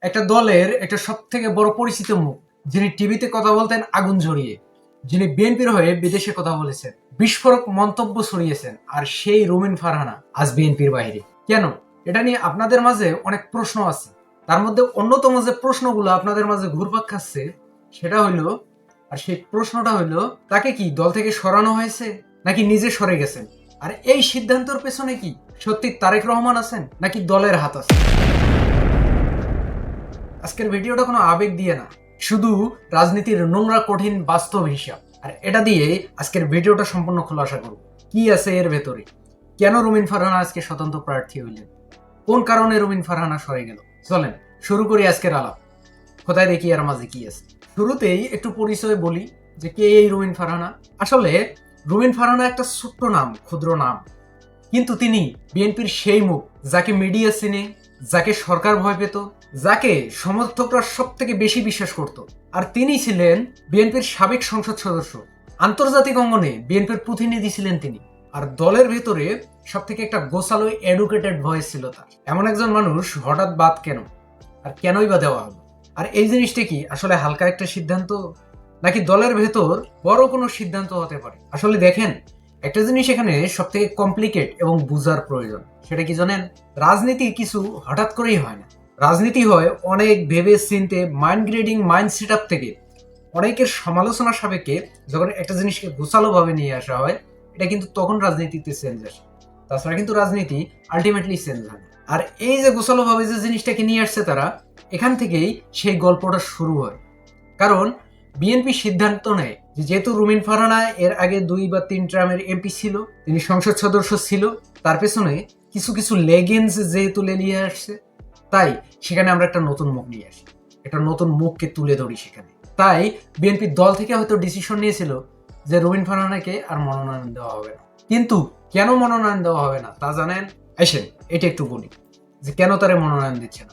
একটা দলের একটা সব থেকে বড় পরিচিত মুখ, যিনি টিভিতে কথা বলতেন আগুন ঝরিয়ে, যিনি বিএনপির হয়ে বিদেশে কথা বলেছেন, বিস্ফোরক মন্তব্য ছড়িয়েছেন, আর সেই রুমিন ফারহানা আজ বিএনপির বাইরে কেন? এটা নিয়ে আপনাদের মাঝে অনেক প্রশ্ন আছে। তার মধ্যে অন্যতম যে প্রশ্নগুলো আপনাদের মাঝে ঘুরপাক খাচ্ছে সেটা হইলো, আর সেই প্রশ্নটা হইলো, তাকে কি দল থেকে সরানো হয়েছে নাকি নিজে সরে গেছেন? আর এই সিদ্ধান্তের পেছনে কি সত্যি তারেক রহমান আছেন নাকি দলের হাত আছে? আজকের ভিডিওটা কোনো আবেগ দিয়ে না, শুধু রাজনীতির নোংরা কঠিন বাস্তব হিসাব। আর এটা দিয়ে আজকের ভিডিওটা সম্পূর্ণ খোলাসা করব। কি আছে এর ভেতরে, কেন রুমিন ফারহানা আজকে স্বতন্ত্র প্রার্থী হইলেন, কোন কারণে রুমিন ফারহানা সরে গেল। চলেন শুরু করি আজকের আলাপ। কোথায় দেখি আর মাঝে কি আছে। শুরুতেই একটু পরিচয় বলি যে কে এই রুমিন ফারহানা। আসলে রুমিন ফারহানা একটা ছোট্ট নাম, ক্ষুদ্র নাম, কিন্তু তিনি বিএনপির সেই মুখ যাকে মিডিয়া চিনে, যাকে সরকার ভয় পেত, যাকে সমর্থকরা সব থেকে বেশি বিশ্বাস করত। আর তিনি ছিলেন বিএনপির সাবেক সংসদ সদস্য, আন্তর্জাতিক অঙ্গনে বিএনপির প্রতিনিধি ছিলেন তিনি। আর দলের ভেতরে সব থেকে একটা গোছালো এডুকেটেড ভয়েস ছিল তার। এমন একজন মানুষ হঠাৎ বাদ কেন, আর কেনই বা দেওয়া হলো? আর এই জিনিসটা কি আসলে হালকা একটা সিদ্ধান্ত, নাকি দলের ভেতর বড় কোনো সিদ্ধান্ত হতে পারে? আসলে দেখেন, একটা জিনিস এখানে সব থেকে কমপ্লিকেট এবং বুঝার প্রয়োজন। সেটা কি জানেন? রাজনীতি কিছু হঠাৎ করেই হয় না। রাজনীতি হয় অনেক ভেবে চিন্তে, mind grading, mind set up থেকে, অনেকের সমালোচনা সাপেক্ষে যখন একটা জিনিসকে গোছালো ভাবে নিয়ে আসা হয়, এটা কিন্তু তখন রাজনীতিতে চেঞ্জ আসে। তাছাড়া কিন্তু রাজনীতি আলটিমেটলি চেঞ্জ হয় না। আর এই যে গোছালো ভাবে যে জিনিসটাকে নিয়ে আসছে তারা, এখান থেকেই সেই গল্পটা শুরু হয়। কারণ বিএনপি সিদ্ধান্ত নেয় যে যেহেতু রুমিন ফারহানা এর আগে 2 বা 3 টার্মের এমপি ছিল, তিনি সংসদ সদস্য ছিল, তার পেছনে কিছু কিছু লেগেন্স যেহেতু লেলিয়ে আসছে, তাই সেখানে আমরা একটা নতুন মুখ নিয়ে আসি, একটা নতুন মুখকে তুলে ধরি সেখানে। তাই বিএনপি দল থেকে হয়তো ডিসিশন নিয়েছিল যে রুমিন ফারহানাকে আর মনোনয়ন দেওয়া হবে না। কিন্তু কেন মনোনয়ন দেওয়া হবে না তা জানেন? আসেন এটা একটু বলি যে কেন তারে মনোনয়ন দিচ্ছে না।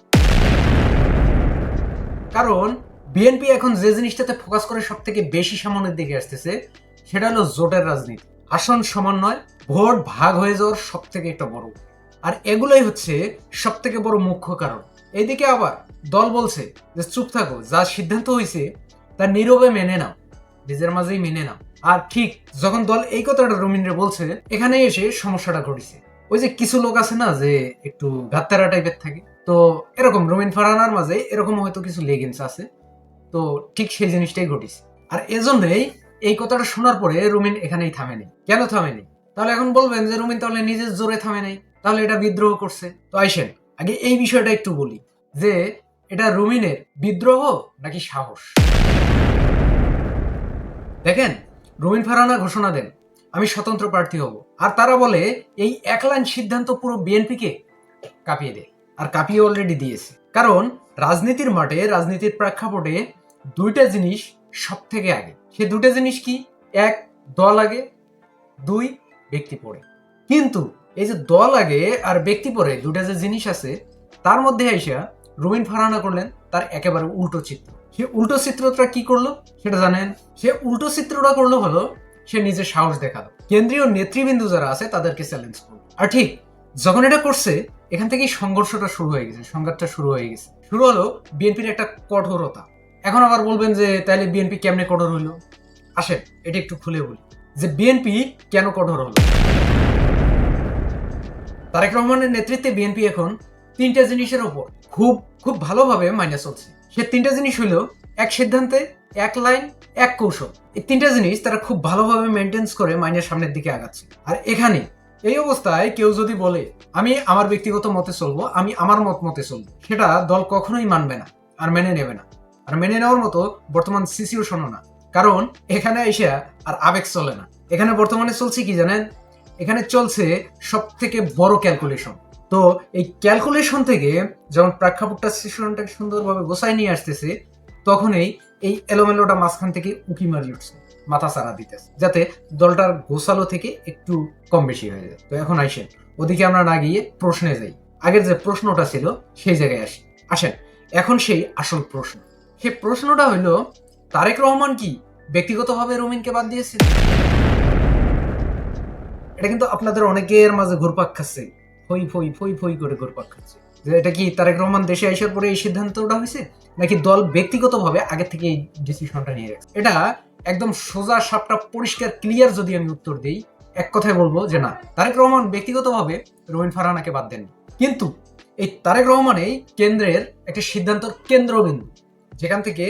কারণ বিএনপি এখন যে জিনিসটাতে ফোকাস করে সব থেকে বেশি সামনের দিকে আসতেছে, সেটা হলো জোটের রাজনীতি, আসন সমন্বয়, ভোট ভাগ হয়ে যাওয়ার সব থেকে একটা বড়। আর এগুলোই হচ্ছে সব থেকে বড় মুখ্য কারণ। এইদিকে আবার দল বলছে যে চুপ থাকো, যা সিদ্ধান্ত হয়েছে তা নীরবে মেনে নাও, নিজের মাঝেই মেনে নাও। আর ঠিক যখন দল এই কথাটা রুমিনরে বলছে, এখানে এসে সমস্যাটা ঘটেছে। ওই যে কিছু লোক আছে না যে একটু গাত্তারা টাইপের থাকে, তো এরকম রুমিন ফারহানার মাঝে এরকম হয়তো কিছু লেগেন্স আছে। তো ঠিক সেই জিনিসটাই ঘটিছে। আর এজন্যই এই কথাটা শোনার পরে রুমিন এখানেই থামেনি। কেন থামেনি? তাহলে এখন বলবেন যে রুমিন তাহলে নিজের জোরে থামে নাই, তাহলে এটা বিদ্রোহ করছে। তো আইসেন আগে এই বিষয়টা একটু বলি যে এটা রুমিনের বিদ্রোহ নাকি সাহস। দেখেন, রুমিন ফারহানা ঘোষণা দেন আমি স্বতন্ত্র প্রার্থী হব, আর তারা বলে এই এক লাইন সিদ্ধান্ত পুরো বিএনপিকে কাঁপিয়ে দেয়। আর কাঁপিয়ে অলরেডি দিয়েছে। কারণ রাজনীতির মাঠে, রাজনীতির প্রেক্ষাপটে দুইটা জিনিস সব থেকে আগে। সে দুটো জিনিস কি? এক, দল আগে, দুই, ব্যক্তি পড়ে। কিন্তু এই যে দল আগে আর ব্যক্তি পড়ে দুটা যে জিনিস আছে, তার মধ্যে আইসা রুমিন ফারহানা করলেন তার একেবারে উল্টো চিত্র। সে উল্টো চিত্রটা কি করলো সেটা জানেন? সে উল্টো চিত্রটা করলো হলো, সে নিজের সাহস দেখালো, কেন্দ্রীয় নেতৃবৃন্দ যারা আছে তাদেরকে চ্যালেঞ্জ করলো। আর ঠিক যখন এটা করছে, এখান থেকেই সংঘর্ষটা শুরু হয়ে গেছে, সংঘাতটা শুরু হয়ে গেছে। শুরু হলো বিএনপির একটা কঠোরতা। এখন আবার বলবেন যে তাইলে বিএনপি কেমনে কঠোর হইলো? আসেন এটা একটু খুলে বলি যে বিএনপি কেন কঠোর হলো। তারেক রহমানের নেতৃত্বে বিএনপি এখন তিনটা জিনিসের উপর খুব খুব ভালোভাবে মাইনে চলছে। সে তিনটা জিনিস হইলো এক সিদ্ধান্তে, এক লাইন, এক কৌশল। এই তিনটা জিনিস তারা খুব ভালোভাবে মেনটেন্স করে মাইনের সামনের দিকে আগাচ্ছে। আর এখানে এই অবস্থায় কেউ যদি বলে আমি আমার ব্যক্তিগত মতে চলবো, আমি আমার মত মতে চলবো, সেটা দল কখনোই মানবে না আর মেনে নেবে না। আর মেনে নেওয়ার মতো বর্তমান সিচুয়েশনও না। কারণ এখানে এসে আর আবেগ চলে না। এখানে বর্তমানে চলছে কি জানেন? এখানে চলছে সব থেকে বড় ক্যালকুলেশন। তো এই ক্যালকুলেশন থেকে যখন প্রেক্ষাপটটা সিচুয়েশনটাকে সুন্দরভাবে গোছায় নিয়ে আসতেছে, তখনই এই এলোমেলোটা মাঝখান থেকে উকি মারি উঠছে, মাথা চারা দিতেছে, যাতে দলটার গোছালো থেকে একটু কম বেশি হয়ে যায়। তো এখন আইসেন ওদিকে আমরা না গিয়ে প্রশ্নে যাই। আগের যে প্রশ্নটা ছিল সেই জায়গায় আসি। আসেন এখন সেই আসল প্রশ্ন। সেই প্রশ্নটা হইল, তারেক রহমান কি ব্যক্তিগতভাবে রুমিনকে বাদ দিয়েছে? এটা কিন্তু আপনাদের অনেকের মাঝে ঘুরপাক খাচ্ছে, ফই ফই ফই ফই করে ঘুরপাক খাচ্ছে। যে এটা কি তারেক রহমান দেশে আসার পরে এই সিদ্ধান্তটা হয়েছে, নাকি দল ব্যক্তিগতভাবে আগে থেকে এই ডিসিশনটা নিয়ে রাখছে? এটা একদম সোজা সাপটা পরিষ্কার ক্লিয়ার যদি আমি উত্তর দিই, এক কথায় বলবো যে না, তারেক রহমান ব্যক্তিগতভাবে রুমিন ফারহানাকে বাদ দেননি। কিন্তু এই তারেক রহমান এই কেন্দ্রের একটা সিদ্ধান্ত কেন্দ্রবিন্দু, যেখান থেকে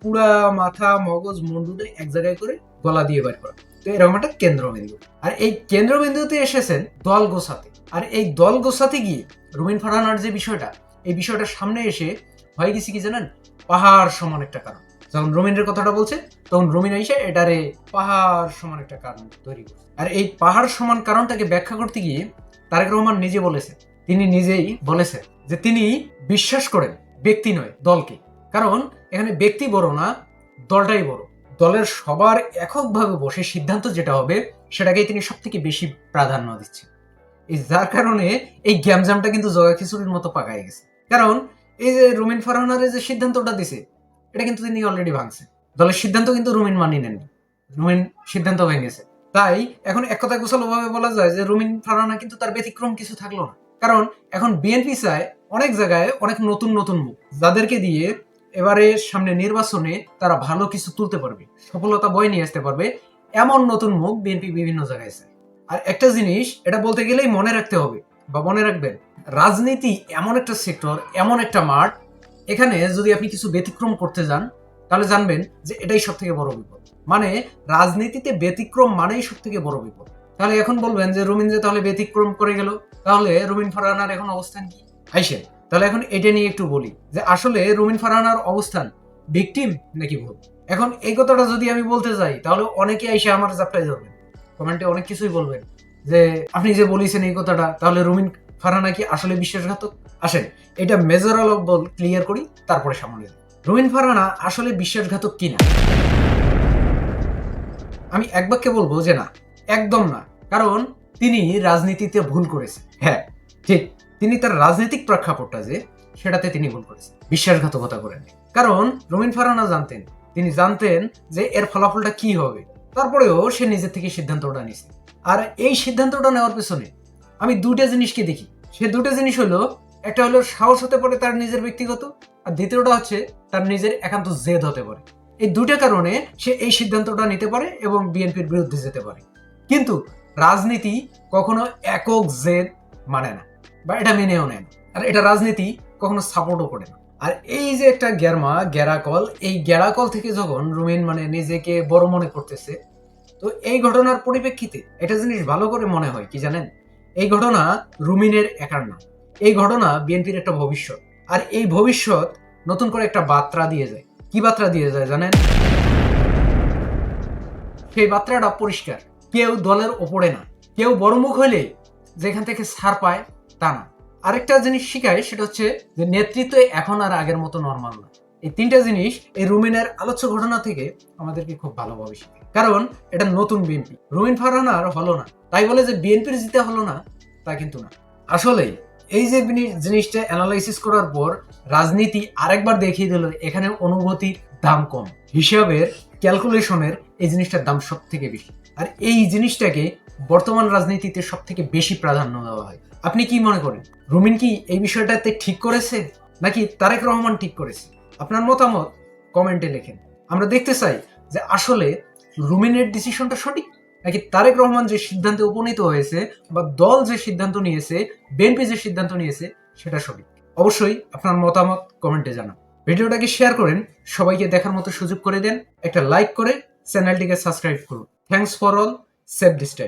পুরা মাথা মগজ মুন্ডুটা এক জায়গায় করে গলা দিয়ে বের করা। তো এরকম একটা কেন্দ্রবিন্দু, আর এই কেন্দ্রবিন্দুতে এসেছেন দল গোছাতে। আর এই দল গোছাতে গিয়ে রুমিন ফারহানার যে বিষয়টা, এই বিষয়টা সামনে এসে হয়ে গেছে কি জানেন, পাহাড় সমান একটা কারণ। যখন রুমিনের কথাটা বলছে তখন রুমিন এসে এটারে পাহাড় সমান একটা কারণ তৈরি করছে। আর এই পাহাড় সমান কারণটাকে ব্যাখ্যা করতে গিয়ে তারেক রহমান নিজে বলেছে, তিনি নিজেই বলেছেন যে তিনি বিশ্বাস করেন ব্যক্তি নয় দলকে। কারণ এখানে ব্যক্তি বড় না, দলটাই বড়। দলের সবার এককভাবে বসে সিদ্ধান্ত যেটা হবে সেটাকেই তিনি সব থেকে বেশি প্রাধান্য দিচ্ছেন। এই যার কারণে এই গ্যামজামটা কিন্তু জগা খিচুড়ির মতো পাকায় গেছে। কারণ এই যে রুমিন ফারহানার যে সিদ্ধান্তটা দিছে, এটা কিন্তু তিনি অলরেডি ভাঙছে। দলের সিদ্ধান্ত কিন্তু রুমিন মানিয়ে নেননি, রুমিন সিদ্ধান্ত ভেঙেছে। তাই এখন এক কথা গোছালো ভাবে বলা যায় যে রুমিন ফারহানা কিন্তু তার ব্যতিক্রম কিছু থাকলো না। কারণ এখন বিএনপি চায় অনেক জায়গায় অনেক নতুন নতুন মুখ, যাদেরকে দিয়ে এবারে সামনে নির্বাচনে তারা ভালো কিছু তুলতে পারবে, সফলতা বয়ে নিয়ে আসতে পারবে, এমন নতুন মুখ বিএনপি বিভিন্ন জায়গায় চায়। আর একটা জিনিস এটা বলতে গেলেই মনে রাখতে হবে বা মনে রাখবেন, রাজনীতি এমন একটা সেক্টর, এমন একটা মাঠ, এখানে যদি আপনি কিছু ব্যতিক্রম করতে যান তাহলে জানবেন যে এটাই সব থেকে বড় বিপদ। মানে রাজনীতিতে ব্যতিক্রম মানেই সব থেকে বড় বিপদ। তাহলে এখন বলবেন যে রুমিন যে তাহলে ব্যতিক্রম করে গেল, তাহলে রুমিন ফারহানার এখন অবস্থান কি? আইসেন তাহলে এখন এটা নিয়ে একটু বলি যে আসলে রুমিন ফারহানার অবস্থান ভিকটিম নাকি ভুল। এখন এই কথাটা যদি আমি বলতে যাই তাহলে অনেকে আইসে আমার জাপটায় ধরবেন, কমেন্টে অনেক কিছুই বলবেন যে আপনি যে বলেছেন এই কথাটা, তাহলে রুমিন ফারহানা কি আসলে বিশ্বাসঘাতক? আসেন এটা মেজরাল অফ বল ক্লিয়ার করি, তারপরে সামনে যাই। রুমিন ফারহানা আসলে বিশ্বাসঘাতক কিনা? আমি এক বাক্যে বলবো যে না, একদম না। কারণ তিনি রাজনীতিতে ভুল করেছে। হ্যাঁ ঠিক, তিনি তার রাজনৈতিক প্রেক্ষাপটটা যে সেটাতে তিনি ভুল করেছেন, বিশ্বাসঘাতকতা করেন। কারণ রুমিন ফারহানা জানতেন, তিনি জানতেন যে এর ফলাফলটা কি হবে, তারপরেও সে নিজের থেকে সিদ্ধান্তটা নিছে। আর এই সিদ্ধান্তটা নেওয়ার পেছনে আমি দুটা জিনিসকে দেখি। সে দুটো জিনিস হলো, একটা হলো সাহস হতে পারে তার নিজের ব্যক্তিগত, আর দ্বিতীয়টা হচ্ছে তার নিজের একান্ত জেদ হতে পারে। এই দুটো কারণে সে এই সিদ্ধান্তটা নিতে পারে এবং বিএনপির বিরুদ্ধে যেতে পারে। কিন্তু রাজনীতি কখনো একক জেদ মানে না, বা এটা মেনেও নেয় না। আর এটা রাজনীতি কখনো সাপোর্টও করে না। আর এই যে একটা গ্যারাকল, এই গ্যারাকল থেকে যখন রুমিন মানে নিজেকে বড় মনে করতেছে, তো এই ঘটনার পরিপ্রেক্ষিতে একটা জিনিস ভালো করে মনে হয় কি জানেন, এই ঘটনা রুমিনের একার না, এই ঘটনা বিএনপির একটা ভবিষ্যৎ। আর এই ভবিষ্যৎ নতুন করে একটা বার্তা দিয়ে যায়। কি বার্তা দিয়ে যায় জানেন? সেই বার্তাটা পরিষ্কার, কেউ দলের ওপরে না, কেউ বড় মুখ হইলে যেখান থেকে ছাড় পায় তা না। আরেকটা জিনিস শিখায়, সেটা হচ্ছে যে নেতৃত্ব এখন আর আগের মতো নর্মাল না। এই তিনটা জিনিস এই রুমিনের আলোচ্য ঘটনা থেকে আমাদেরকে খুব ভালোভাবে শিখে। কারণ এটা নতুন বিএনপি, রুমিন ফারহানার হলো না, তাই বলে যে বিএনপির জিতে হলো না তা কিন্তু না। আসলে এই যে জিনিসটা অ্যানালাইসিস করার পর রাজনীতি আরেকবার দেখিয়ে দিল এখানে অনুভূতির দাম কম, হিসাবের ক্যালকুলেশনের এই জিনিসটার দাম সব থেকে বেশি। আর এই জিনিসটাকে বর্তমান রাজনীতিতে সব থেকে বেশি প্রাধান্য দেওয়া হয়। আপনি কি মনে করেন, রুমিন কি এই বিষয়টাতে ঠিক করেছে নাকি তারেক রহমান ঠিক করেছে? আপনার মতামত কমেন্টে লেখেন। আমরা দেখতে চাই যে আসলে রুমিনের ডিসিশনটা সঠিক নাকি তারেক রহমান যে সিদ্ধান্তে উপনীত হয়েছে বা দল যে সিদ্ধান্ত নিয়েছে, বিএনপি যে সিদ্ধান্ত নিয়েছে সেটা সঠিক। অবশ্যই আপনার মতামত কমেন্টে জানান। ভিডিওটাকে শেয়ার করেন, সবাইকে দেখার মতো সুযোগ করে দেন, একটা লাইক করে চ্যানেলটিকে সাবস্ক্রাইব করুন। Thanks for all, save this time.